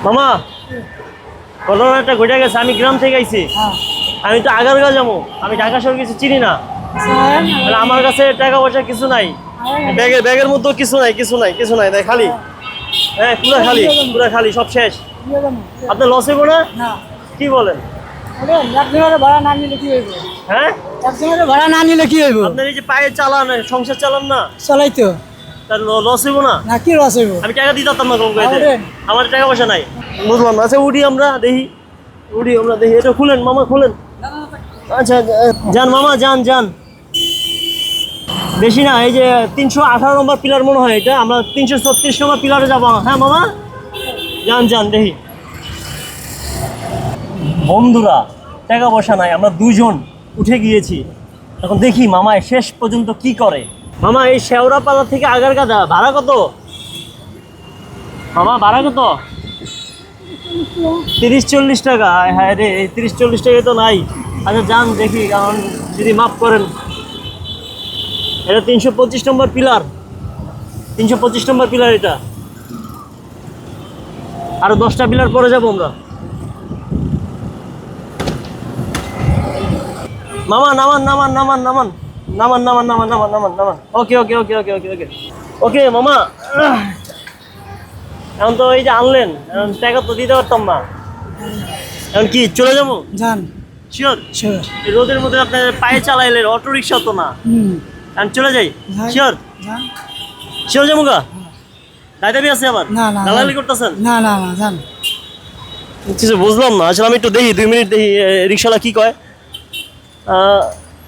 মামা ঘটনা একটা ঘটে গেছে। আমি গ্রাম থেকে আইছি। আমি তো আগারগাঁও যাবো। আমি ঢাকা শহর কিছু চিনি না। মানে আমার কাছে টাকা পয়সা কিছু নাই। ব্যাগের মধ্যেও কিছু নাই, কিছু নাই তাই খালি। হ্যাঁ, পুরা খালি সব শেষ। আপনার লস হইব না? কি বলেন? ভাড়া না নিলে কি হইব? হ্যাঁ, ভাড়া না নিলে কি হইব? আপনার এই যে পায়ে চালান, সংসার চালান না, চলাই তো তার লস হইব না? না, কি লস হইব? আমি টাকা দিতে পারতাম না কম করে। আমার টাকা পয়সা নাই। বুঝলাম না। আচ্ছা উঠি আমরা দেখি, এটা খুলেন মামা, খুলেন। আচ্ছা যান মামা, যান। বেশি না, এই যে 318 নম্বর পিলার মনে হয় এটা। আমরা 336 নম্বর পিলারে যাবো। হ্যাঁ মামা, যান দেখি। বন্ধুরা, টাকা পয়সা নাই, আমরা দুজন উঠে গিয়েছি। এখন দেখি মামা শেষ পর্যন্ত কি করে। মামা এই শেওড়াপাড়া থেকে আগারগাঁও ভাড়া কত? মামা ভাড়া কত? 30-40 টাকা। হ্যাঁ রে, এই 30-40 টাকা তো নাই। আচ্ছা যান দেখি, কারণ যদি মাফ করেন। এটা 325 নম্বর পিলার, 325 নম্বর পিলার এটা। আরো 10টা পিলার পরে যাবো আমরা। মামা নামান। ওকে। ওকে মামা, এখন তো এই যে আনলেন, এখন টাকা তো দিতে পারতাম না। এখন কি চলে যাবো? যান। শিওর? শিওর। এই রোদের মধ্যে আপনার পায়ে চালাইলেন, অটো রিক্সা তো না। এখন চলে যাই? শিওর? যান। শিওর যাবো গা? দায়িত্ব আছে আবার? না দালালি করতেছেন? না যান। কিছু বুঝলাম না আসলে। আমি একটু দেখি, 2 মিনিট দেখি রিক্সাওয়ালা কি কয়।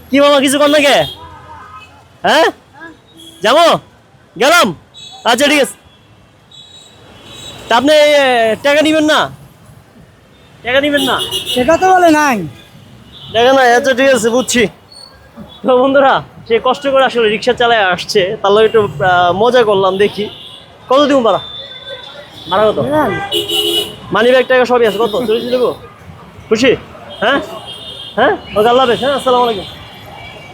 কি মামা, কিছু কর না কে? হ্যাঁ, যাবো, গেলাম। আচ্ছা ঠিক আছে। তা আপনি টাকা নিবেন না? সেটা তো বলে নাই। টাকা নাই? আচ্ছা ঠিক আছে, বুঝছি। তো বন্ধুরা, সে কষ্ট করে আসলে রিক্সা চালায় আসছে, তার লগে একটু মজা করলাম। দেখি কত দিব ভাড়া কত? মানি ব্যাগ টাকা সবই আছে। কত? 40 দেবো? খুশি? হ্যাঁ, ওকে, আল্লাহ হাফেজ। হ্যাঁ, আসসালামু আলাইকুম।